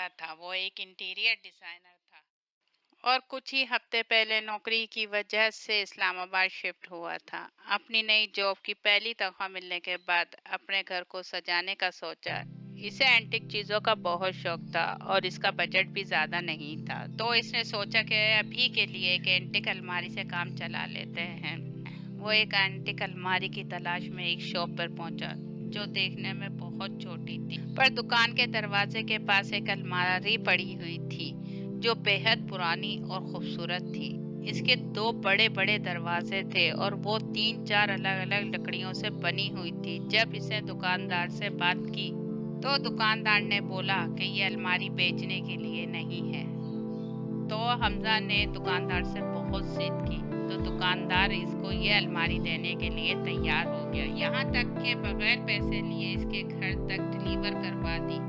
والا تھا، وہ ایک انٹیریئر ڈیزائنر تھا اور کچھ ہی ہفتے پہلے نوکری کی وجہ سے اسلام آباد شفٹ ہوا تھا۔ اپنی نئی جاب کی پہلی تنخواہ ملنے کے بعد اپنے گھر کو سجانے کا سوچا۔ اسے اینٹک چیزوں کا بہت شوق تھا اور اس کا بجٹ بھی زیادہ نہیں تھا، تو اس نے سوچا کہ ابھی کے لیے ایک اینٹک الماری سے کام چلا لیتے ہیں۔ وہ ایک اینٹک الماری کی تلاش میں ایک شاپ پر پہنچا جو دیکھنے میں بہت چھوٹی تھی، پر دکان کے دروازے کے پاس ایک الماری پڑی ہوئی تھی جو بےحد پرانی اور خوبصورت تھی۔ اس کے 2 بڑے بڑے دروازے تھے اور وہ 3-4 الگ الگ لکڑیوں سے بنی ہوئی تھی۔ جب اس نے دکاندار سے بات کی تو دکاندار نے بولا کہ یہ الماری بیچنے کے لیے نہیں ہے، تو حمزہ نے دکاندار سے بہت ضد کی تو دکاندار اس کو یہ الماری دینے کے لیے تیار ہو گیا، یہاں تک کہ بغیر پیسے لیے اس کے گھر تک ڈلیور کروا دی۔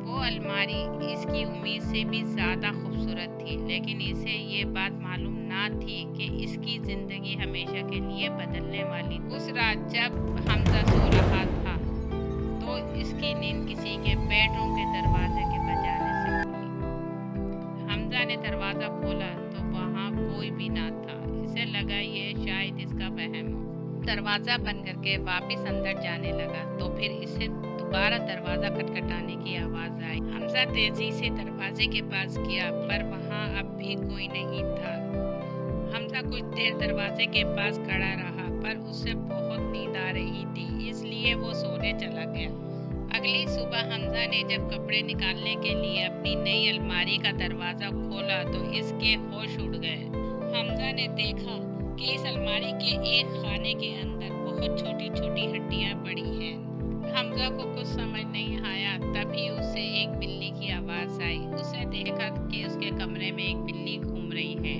وہ الماری اس کی امید سے بھی زیادہ خوبصورت تھی، لیکن اسے یہ بات معلوم نہ تھی کہ اس کی زندگی ہمیشہ کے لیے بدلنے والی۔ اس رات جب حمزہ سو رہا تھا تو اس کی نیند کسی کے بیڈ روم کے دروازے کے بجانے سے کھلی۔ حمزہ نے دروازہ کھولا تو وہاں کوئی بھی نہ تھا۔ اسے لگا یہ شاید اس کا وہم ہو۔ دروازہ بند کر کے واپس اندر جانے لگا تو پھر اسے دوبارہ دروازہ کھٹکھٹانے کی آواز آئی۔ حمزہ تیزی سے دروازے کے پاس گیا پر وہاں اب بھی کوئی نہیں تھا۔ حمزہ کچھ دیر دروازے کے پاس کھڑا رہا پر اسے بہت نیند آ رہی تھی، اس لیے وہ سونے چلا گیا۔ اگلی صبح حمزہ نے جب کپڑے نکالنے کے لیے اپنی نئی الماری کا دروازہ کھولا تو اس کے ہوش اڑ گئے۔ حمزہ نے دیکھا کہ اس الماری کے ایک خانے کے اندر بہت چھوٹی چھوٹی ہڈیاں پڑی ہیں۔ حمزہ کو کچھ سمجھ نہیں آیا، تبھی اسے ایک بلی کی آواز آئی۔ اس نے دیکھا کہ اس کے کمرے میں ایک بلی گھوم رہی ہے۔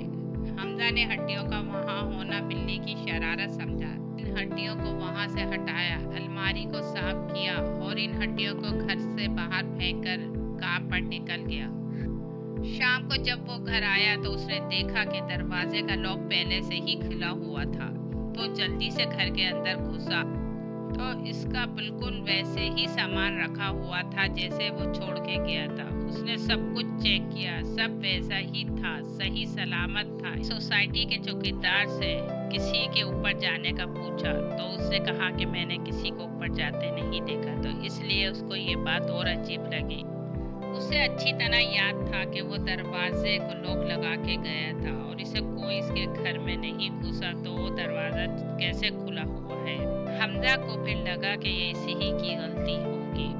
حمزہ نے ہڈیوں کا وہاں ہونا بلی کی شرارت سمجھا۔ ان ہڈیوں کو وہاں سے ہٹایا، الماری کو صاف کیا اور ان ہڈیوں کو گھر سے باہر پھینک کر کام پر نکل گیا۔ شام کو جب وہ گھر آیا تو اس نے دیکھا کہ دروازے کا لاک پہلے سے ہی کھلا ہوا تھا، تو جلدی سے گھر کے اندر گھسا تو اس کا بالکل ویسے ہی سامان رکھا ہوا تھا جیسے وہ چھوڑ کے گیا تھا۔ اس نے سب کچھ چیک کیا، سب ویسا ہی تھا، صحیح سلامت تھا۔ سوسائٹی کے چوکیدار سے کسی کے اوپر جانے کا پوچھا تو اس نے کہا کہ میں نے کسی کو اوپر جاتے نہیں دیکھا، تو اس لیے اس کو یہ بات اور عجیب لگی۔ اسے اچھی طرح یاد تھا کہ وہ دروازے کو لاک لگا کے گیا تھا اور اسے کوئی اس کے گھر میں نہیں گھسا، تو وہ دروازہ کیسے کھلا ہوا ہے۔ حمزہ کو پھر لگا کہ یہ اسی ہی کی غلطی ہوگی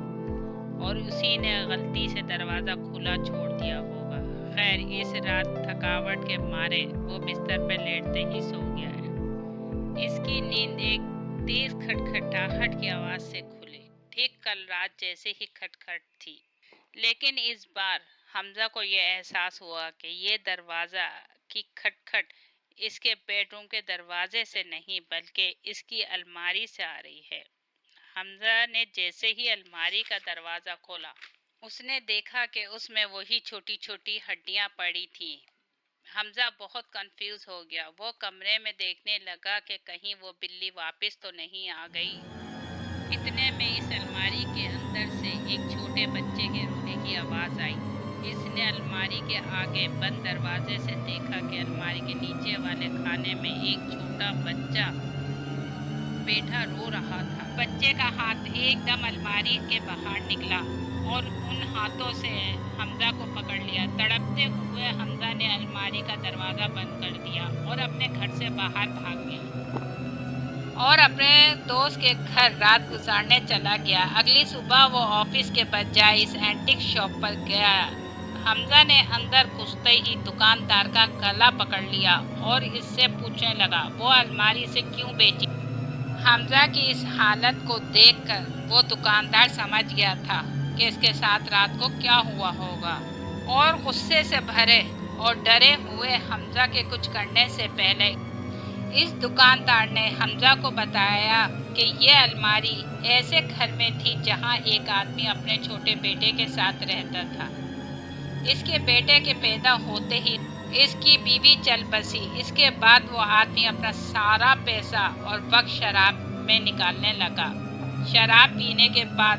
اور اسی نے غلطی سے دروازہ کھلا چھوڑ دیا ہوگا۔ خیر اس رات تھکاوٹ کے مارے وہ بستر پہ لیٹتے ہی سو گیا ہے۔ اس کی نیند ایک تیز کھٹکھٹاہٹ کی آواز سے کھلی، ٹھیک کل رات جیسے ہی کھٹکھٹ تھی، لیکن اس بار حمزہ کو یہ احساس ہوا کہ یہ دروازہ کی کھٹکھٹ اس کے بیڈ روم کے دروازے سے نہیں بلکہ اس کی الماری سے آ رہی ہے۔ حمزہ نے جیسے ہی الماری کا دروازہ کھولا، اس نے دیکھا کہ اس میں وہی چھوٹی چھوٹی ہڈیاں پڑی تھیں۔ حمزہ بہت کنفیوز ہو گیا۔ وہ کمرے میں دیکھنے لگا کہ کہیں وہ بلی واپس تو نہیں آ گئی۔ اتنے میں اس الماری کے اندر سے ایک چھوٹے بچے کے رونے کی آواز آئی۔ اس نے الماری کے آگے بند دروازے سے دیکھا کہ الماری کے نیچے والے خانے میں ایک چھوٹا بچہ بیٹھا رو رہا تھا۔ بچے کا ہاتھ ایک دم الماری کے باہر نکلا اور ان ہاتھوں سے حمزہ کو پکڑ لیا۔ تڑپتے ہوئے حمزہ نے الماری کا دروازہ بند کر دیا اور اپنے گھر سے باہر بھاگ گیا اور اپنے دوست کے گھر رات گزارنے چلا گیا۔ اگلی صبح وہ آفس کے بجائے اس اینٹک شاپ پر گیا۔ حمزہ نے اندر گھستے ہی دکاندار کا گلا پکڑ لیا اور اس سے پوچھنے لگا وہ الماری سے کیوں بیچی۔ حمزہ کی اس حالت کو دیکھ کر وہ دکاندار سمجھ گیا تھا کہ اس کے ساتھ رات کو کیا ہوا ہوگا، اور غصے سے بھرے اور ڈرے ہوئے حمزہ کے کچھ کرنے سے پہلے اس دکاندار نے حمزہ کو بتایا کہ یہ الماری ایسے گھر میں تھی جہاں ایک آدمی اپنے چھوٹے بیٹے کے ساتھ رہتا تھا۔ اس کے بیٹے کے پیدا ہوتے ہی اس کی بیوی چل بسی۔ اس کے بعد وہ آدمی اپنا سارا پیسہ اور وقت شراب میں نکالنے لگا۔ شراب پینے کے بعد